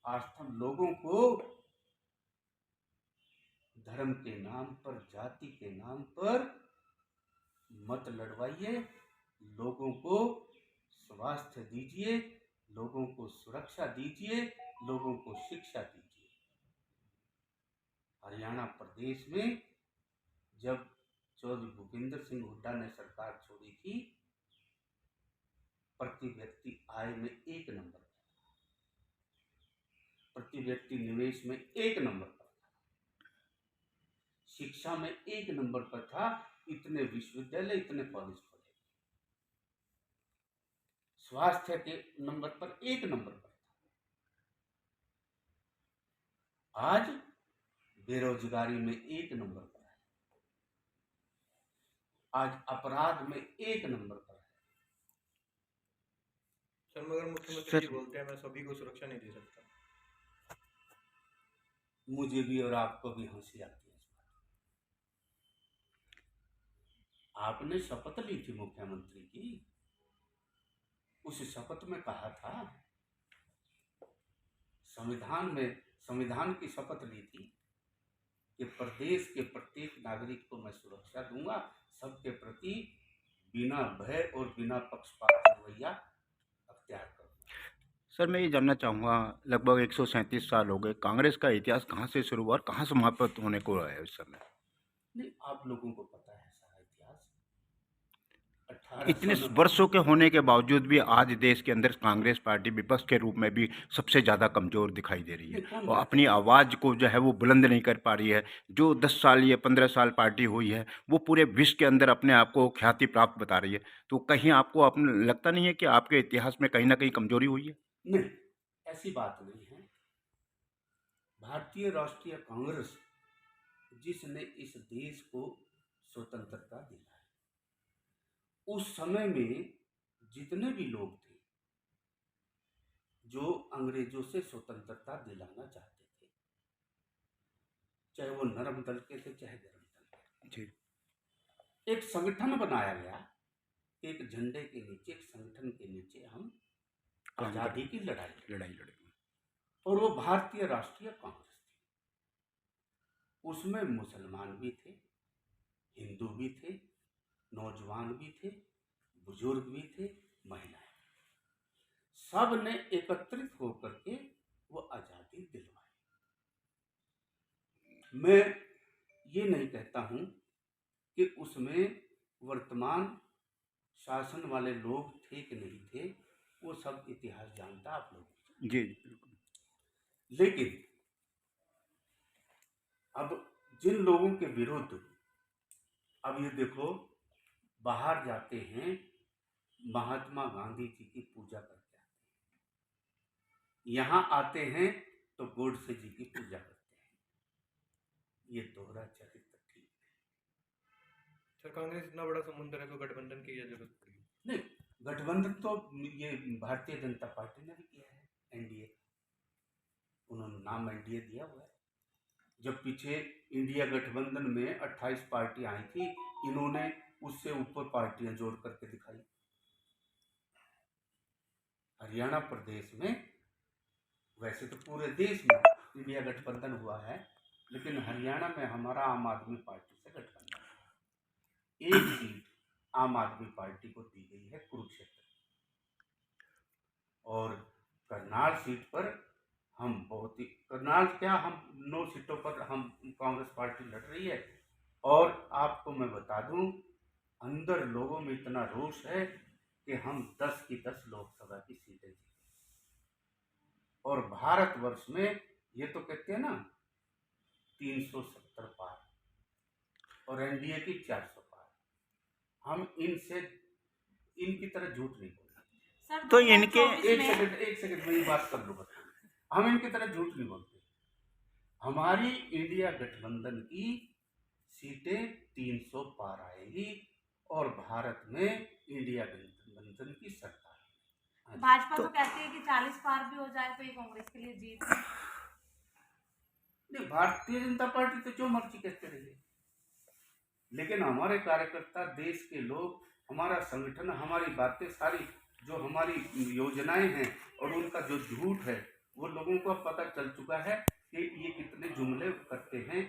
आस्था लोगों को धर्म के नाम पर, जाति के नाम पर मत लड़वाइए। लोगों को स्वास्थ्य दीजिए, लोगों को सुरक्षा दीजिए, लोगों को शिक्षा दीजिए। हरियाणा प्रदेश में जब चौधरी भूपेंद्र सिंह हुड्डा ने सरकार छोड़ी थी, प्रति व्यक्ति आय में 1 नंबर पर, प्रति व्यक्ति निवेश में 1 नंबर पर था, शिक्षा में 1 नंबर पर था। इतने विश्वविद्यालय, इतने कॉलेज खोले, स्वास्थ्य के नंबर पर 1 नंबर पर था। आज बेरोजगारी में 1 नंबर पर है, आज अपराध में 1 नंबर पर है। सर मगर मुख्यमंत्री जी बोलते हैं मैं सभी को सुरक्षा नहीं दे सकता। मुझे भी और आपको भी हंसी आती है। आपने शपथ ली थी मुख्यमंत्री की, उस शपथ में कहा था, संविधान की शपथ ली थी कि प्रदेश के प्रत्येक नागरिक को मैं सुरक्षा दूंगा, सबके प्रति बिना भय और बिना पक्षपात रवैया अख्तियार करूंगा। सर मैं ये जानना चाहूँगा, लगभग 137 साल हो गए, कांग्रेस का इतिहास कहाँ से शुरू हुआ और कहाँ समाप्त होने को है उस समय? नहीं, आप लोगों को पता है सारा इतिहास। इतने वर्षों के होने के बावजूद भी आज देश के अंदर कांग्रेस पार्टी विपक्ष के रूप में भी सबसे ज़्यादा कमज़ोर दिखाई दे रही है और अपनी आवाज़ को जो है वो बुलंद नहीं कर पा रही है। जो 10 साल या 15 साल पार्टी हुई है वो पूरे विश्व के अंदर अपने आप को ख्याति प्राप्त बता रही है, तो कहीं आपको अपने लगता नहीं है कि आपके इतिहास में कहीं ना कहीं कमजोरी हुई है? नहीं, ऐसी बात नहीं है। भारतीय राष्ट्रीय कांग्रेस जिसने इस देश को स्वतंत्रता दिलाई, उस समय में जितने भी लोग थे जो अंग्रेजों से स्वतंत्रता दिलाना चाहते थे, चाहे वो नरम दल के थे चाहे गरम दल के, एक संगठन बनाया गया। एक झंडे के नीचे, एक संगठन के नीचे हम आजादी की लड़ाई लड़ेंगे, और वो भारतीय राष्ट्रीय कांग्रेस थी। उसमें मुसलमान भी थे, हिंदू भी थे, नौजवान भी थे, बुजुर्ग भी थे, महिलाएं, सब ने एकत्रित होकर के वो आजादी दिलवाई। मैं ये नहीं कहता हूं कि उसमें वर्तमान शासन वाले लोग थे कि नहीं थे, वो सब इतिहास जानता आप लोग जी। लेकिन अब जिन लोगों के विरुद्ध, अब ये देखो, बाहर जाते हैं महात्मा गांधी जी की पूजा करते आते हैं, यहाँ आते हैं तो गोडसे जी की पूजा करते हैं। ये दोहरा चरित्र ठीक है। सर कांग्रेस इतना बड़ा समुद्र है तो गठबंधन की क्या जरूरत पड़ी? नहीं, गठबंधन तो ये भारतीय जनता पार्टी ने भी किया है, एनडीए, उन्होंने नाम एनडीए दिया हुआ है। जब पीछे इंडिया गठबंधन में 28 पार्टियां आई थी, इन्होंने उससे ऊपर पार्टियां जोड़ करके दिखाई। हरियाणा प्रदेश में, वैसे तो पूरे देश में इंडिया गठबंधन हुआ है, लेकिन हरियाणा में हमारा आम आदमी पार्टी से गठबंधन है। एक सीट आम आदमी पार्टी को दी गई है कुरुक्षेत्र, और करनाल सीट पर हम बहुत ही, करनाल क्या, हम 9 सीटों पर हम कांग्रेस पार्टी लड़ रही है। और आपको मैं बता दूं, अंदर लोगों में इतना रोष है कि हम 10 की 10 लोकसभा की सीटें जीते, और भारतवर्ष में ये तो कहते हैं ना 370 पार, और एनडीए की 400 पार। हम इनकी तरह झूठ नहीं बोलते। तो इनके एक सेकंड मेरी बात कर लो बस। हम इनकी तरह झूठ नहीं बोलते। हमारी इंडिया गठबंधन की सीटें 300 पार आएगी, और भारत में इंडिया गठबंधन की सरकार। भाजपा तो कहती है कि 40 पार भी हो जाए तो ये कांग्रेस के लिए जीत है। नहीं, भारतीय जनता पार्टी तो जो मर्जी कहते रहिए, लेकिन हमारे कार्यकर्ता, देश के लोग, हमारा संगठन, हमारी बातें सारी, जो हमारी योजनाएं हैं और उनका जो झूठ है, वो लोगों को अब पता चल चुका है कि ये कितने जुमले करते हैं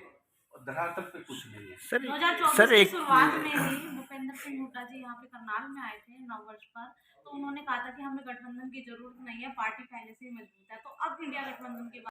और धरातल पे कुछ नहीं है। सर 2024 की एक शुरुआत में ही भूपेंद्र सिंह हुड्डा जी यहाँ पे करनाल में आए थे नववर्ष पर, तो उन्होंने कहा था कि हमें गठबंधन की जरूरत नहीं है, पार्टी पहले से ही मजबूत है। तो अब इंडिया गठबंधन के